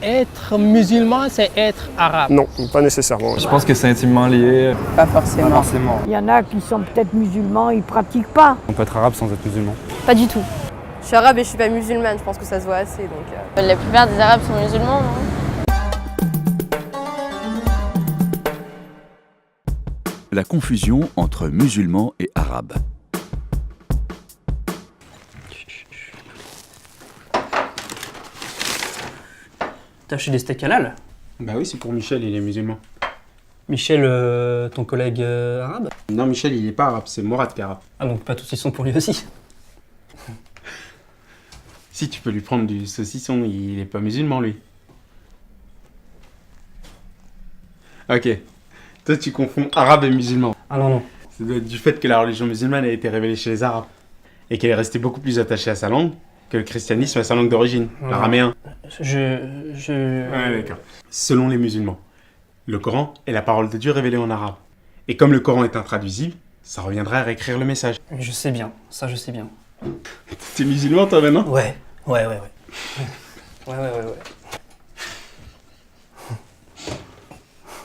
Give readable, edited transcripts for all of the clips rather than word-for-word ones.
Être musulman, c'est être arabe. Non, pas nécessairement. Je pense que c'est intimement lié. Pas forcément. Pas forcément. Il y en a qui sont peut-être musulmans, ils pratiquent pas. On peut être arabe sans être musulman. Pas du tout. Je suis arabe et je suis pas musulmane, je pense que ça se voit assez. Donc, La plupart des Arabes sont musulmans, non? La confusion entre musulmans et arabes. T'as acheté des steaks halal? Bah oui, c'est pour Michel, il est musulman. Michel, ton collègue arabe? Non, Michel, il est pas arabe, c'est Mourad qui est arabe. Ah donc pas tous ils sont pour lui aussi. Si, tu peux lui prendre du saucisson, il est pas musulman, lui. Ok. Toi, tu confonds arabe et musulman. Ah non, non. Ça doit être du fait que la religion musulmane a été révélée chez les arabes. Et qu'elle est restée beaucoup plus attachée à sa langue que le christianisme à sa langue d'origine, l'araméen. Ouais, d'accord. Selon les musulmans, le Coran est la parole de Dieu révélée en arabe. Et comme le Coran est intraduisible, ça reviendrait à réécrire le message. Je sais bien, ça je sais bien. T'es musulman toi maintenant? Ouais. Ouais.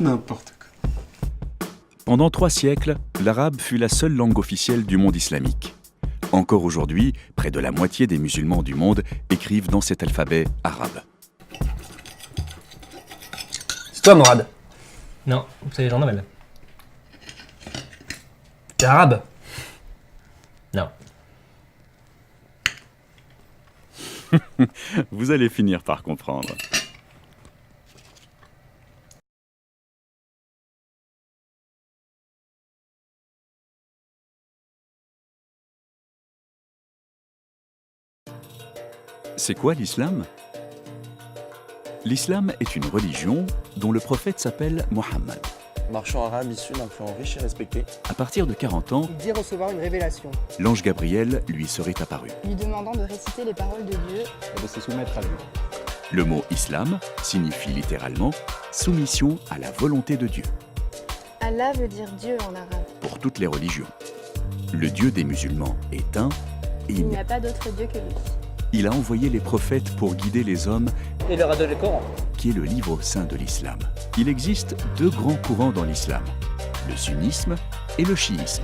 N'importe quoi. Pendant 3 siècles, l'arabe fut la seule langue officielle du monde islamique. Encore aujourd'hui, près de la moitié des musulmans du monde écrivent dans cet alphabet arabe. C'est toi, Mourad? Non, c'est Jean-Noël. T'es arabe? Non. Vous allez finir par comprendre. C'est quoi l'islam? L'islam est une religion dont le prophète s'appelle Mohammed. Marchand arabe issu d'un clan riche et respecté. À partir de 40 ans, Il dit recevoir une révélation. l'ange Gabriel lui serait apparu. lui demandant de réciter les paroles de Dieu. Et de se soumettre à lui. Le mot islam signifie littéralement soumission à la volonté de Dieu Allah veut dire Dieu en arabe. pour toutes les religions. Le Dieu des musulmans est un et Il n'y a pas d'autre Dieu que lui. il a envoyé les prophètes pour guider les hommes, Il leur a donné le Coran. qui est le livre saint de l'islam. Il existe 2 grands courants dans l'islam, le sunnisme et le chiisme.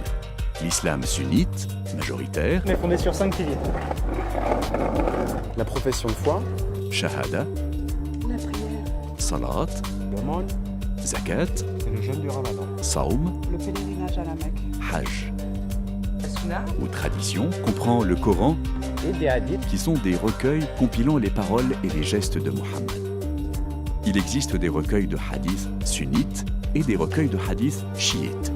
L'islam sunnite, majoritaire, On est fondé sur 5 piliers. La profession de foi, shahada, La prière. salat, l'aumône zakat, et le jeûne du ramadan. saum, Le pèlerinage à la Mecque. hajj. Sunna. Ou tradition comprend le Coran, Et des hadiths. qui sont des recueils compilant les paroles et les gestes de Mohammed. Il existe des recueils de hadiths sunnites et des recueils de hadiths chiites.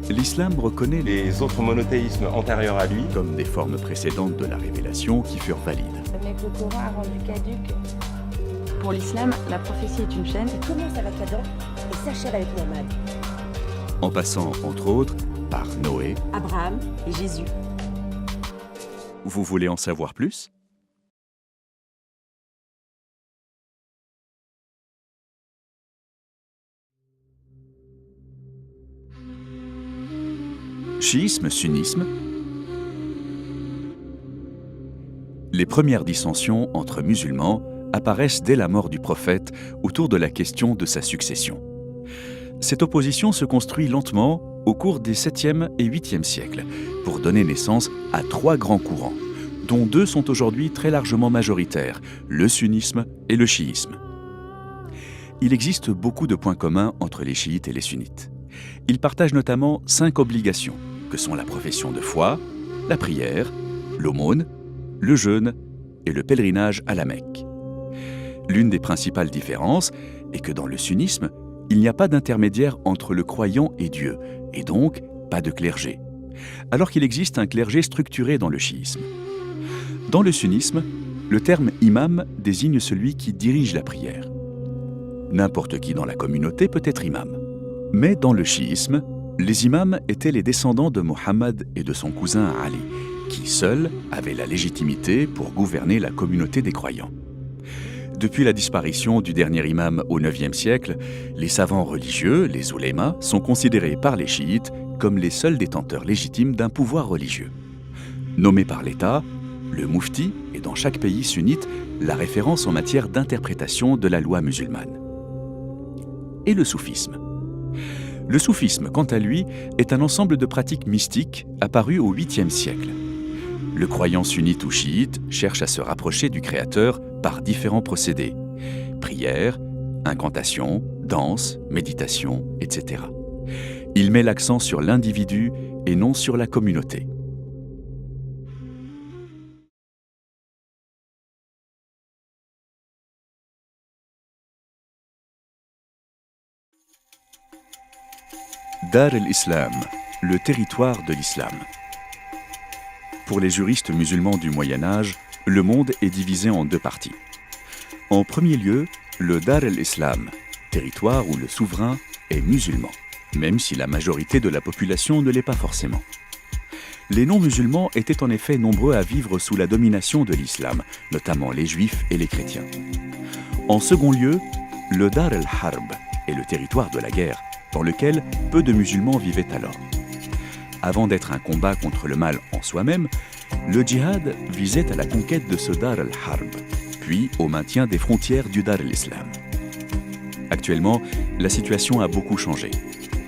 L'islam reconnaît Les autres monothéismes antérieurs à lui, comme des formes précédentes de la révélation qui furent valides. Mais que le Coran a rendu caduque. Pour l'islam, la prophétie est une chaîne. Commence avec Adam et s'achève avec Mohammed. En passant, entre autres, par Noé. Abraham et Jésus. Vous voulez en savoir plus? Chiisme, sunnisme. Les premières dissensions entre musulmans apparaissent dès la mort du prophète autour de la question de sa succession. Cette opposition se construit lentement au cours des 7e et 8e siècles pour donner naissance à 3 grands courants, dont 2 sont aujourd'hui très largement majoritaires, le sunnisme et le chiisme. Il existe beaucoup de points communs entre les chiites et les sunnites. Ils partagent notamment 5 obligations, que sont la profession de foi, la prière, l'aumône, le jeûne et le pèlerinage à la Mecque. L'une des principales différences est que dans le sunnisme, il n'y a pas d'intermédiaire entre le croyant et Dieu, et donc pas de clergé, alors qu'il existe un clergé structuré dans le chiisme. Dans le sunnisme, le terme imam désigne celui qui dirige la prière. N'importe qui dans la communauté peut être imam. Mais dans le chiisme, les imams étaient les descendants de Mohammed et de son cousin Ali, qui seuls avaient la légitimité pour gouverner la communauté des croyants. Depuis la disparition du dernier imam au IXe siècle, les savants religieux, les oulémas, sont considérés par les chiites comme les seuls détenteurs légitimes d'un pouvoir religieux. Nommés par l'État, Le moufti est dans chaque pays sunnite la référence en matière d'interprétation de la loi musulmane. Et le soufisme. Le soufisme, quant à lui, est un ensemble de pratiques mystiques apparues au 8e siècle. Le croyant sunnite ou chiite cherche à se rapprocher du Créateur par différents procédés. Prière, incantation, danse, méditation, etc. Il met l'accent sur l'individu et non sur la communauté. Dar el-Islam, le territoire de l'islam. Pour les juristes musulmans du Moyen-Âge, le monde est divisé en deux parties. En premier lieu, le Dar el-Islam, territoire où le souverain est musulman, même si la majorité de la population ne l'est pas forcément. Les non-musulmans étaient en effet nombreux à vivre sous la domination de l'islam, notamment les juifs et les chrétiens. En second lieu, le Dar el-Harb est le territoire de la guerre, dans lequel peu de musulmans vivaient alors. Avant d'être un combat contre le mal en soi-même, le djihad visait à la conquête de ce Dar al-Harb, puis au maintien des frontières du Dar al-Islam. Actuellement, la situation a beaucoup changé.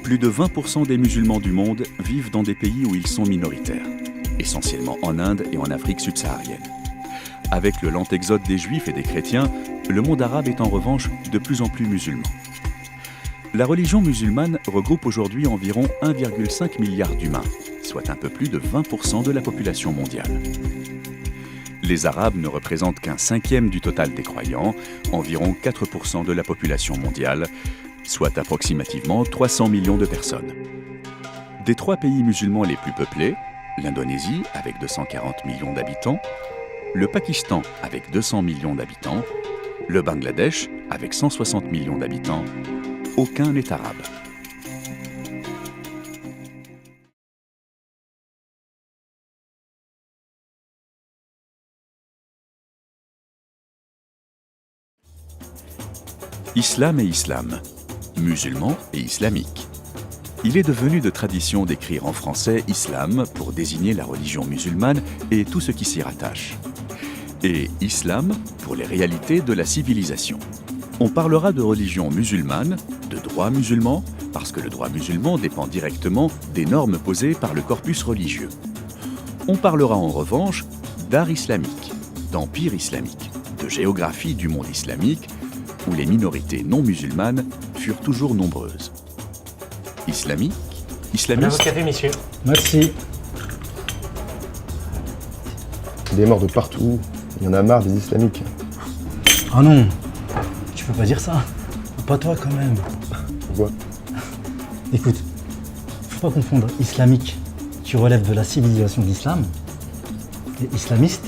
Plus de 20% des musulmans du monde vivent dans des pays où ils sont minoritaires, essentiellement en Inde et en Afrique subsaharienne. Avec le lent exode des juifs et des chrétiens, le monde arabe est en revanche de plus en plus musulman. La religion musulmane regroupe aujourd'hui environ 1,5 milliard d'humains, soit un peu plus de 20% de la population mondiale. Les Arabes ne représentent qu'un cinquième du total des croyants, environ 4% de la population mondiale, soit approximativement 300 millions de personnes. Des trois pays musulmans les plus peuplés, l'Indonésie avec 240 millions d'habitants, le Pakistan avec 200 millions d'habitants, le Bangladesh avec 160 millions d'habitants, aucun n'est arabe. Islam et islam, musulman et islamique. Il est devenu de tradition d'écrire en français islam pour désigner la religion musulmane et tout ce qui s'y rattache. Et islam pour les réalités de la civilisation. On parlera de religion musulmane, de droit musulman, parce que le droit musulman dépend directement des normes posées par le corpus religieux. On parlera en revanche d'art islamique, d'empire islamique, de géographie du monde islamique, où les minorités non musulmanes furent toujours nombreuses. Islamique, islamiste... Votre café, messieurs. Merci. Des morts de partout. Il y en a marre des islamiques. Oh non, tu peux pas dire ça. Pas toi quand même. Pourquoi? Écoute, faut pas confondre islamique, qui relève de la civilisation d'islam, et islamiste,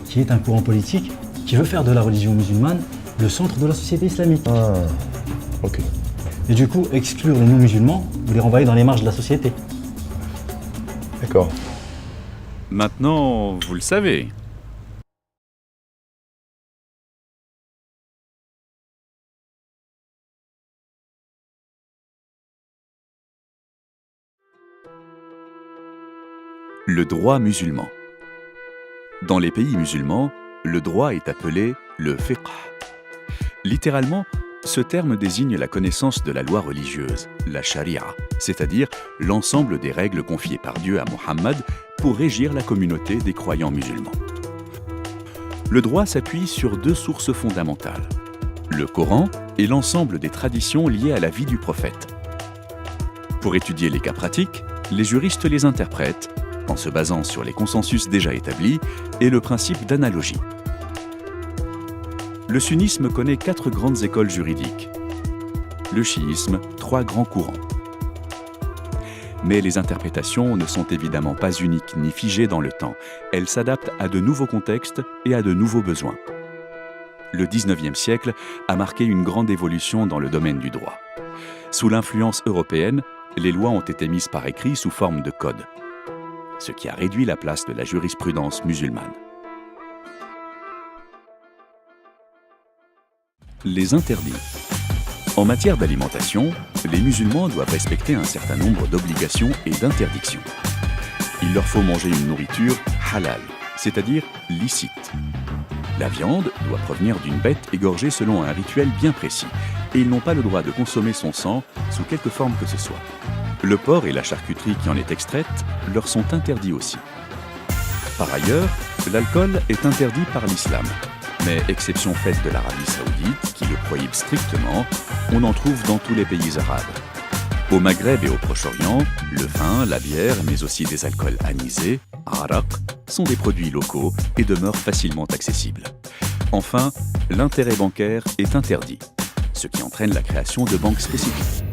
qui est un courant politique qui veut faire de la religion musulmane le centre de la société islamique. Ah, ok. Et du coup, exclure les non-musulmans ou les renvoyer dans les marges de la société. D'accord. Maintenant, vous le savez. Le droit musulman. Dans les pays musulmans, le droit est appelé le fiqh. Littéralement, ce terme désigne la connaissance de la loi religieuse, la charia, c'est-à-dire l'ensemble des règles confiées par Dieu à Mohammed pour régir la communauté des croyants musulmans. Le droit s'appuie sur deux sources fondamentales, le Coran et l'ensemble des traditions liées à la vie du prophète. Pour étudier les cas pratiques, les juristes les interprètent en se basant sur les consensus déjà établis et le principe d'analogie. Le sunnisme connaît 4 grandes écoles juridiques. Le chiisme, 3 grands courants. Mais les interprétations ne sont évidemment pas uniques ni figées dans le temps. Elles s'adaptent à de nouveaux contextes et à de nouveaux besoins. Le 19e siècle a marqué une grande évolution dans le domaine du droit. Sous l'influence européenne, les lois ont été mises par écrit sous forme de codes, ce qui a réduit la place de la jurisprudence musulmane. Les interdits. En matière d'alimentation, les musulmans doivent respecter un certain nombre d'obligations et d'interdictions. Il leur faut manger une nourriture halal, c'est-à-dire licite. La viande doit provenir d'une bête égorgée selon un rituel bien précis, et ils n'ont pas le droit de consommer son sang sous quelque forme que ce soit. Le porc et la charcuterie qui en est extraite leur sont interdits aussi. Par ailleurs, l'alcool est interdit par l'islam, mais exception faite de l'Arabie Saoudite, qui le prohibe strictement, on en trouve dans tous les pays arabes. Au Maghreb et au Proche-Orient, le vin, la bière, mais aussi des alcools anisés, araq, sont des produits locaux et demeurent facilement accessibles. Enfin, l'intérêt bancaire est interdit, ce qui entraîne la création de banques spécifiques.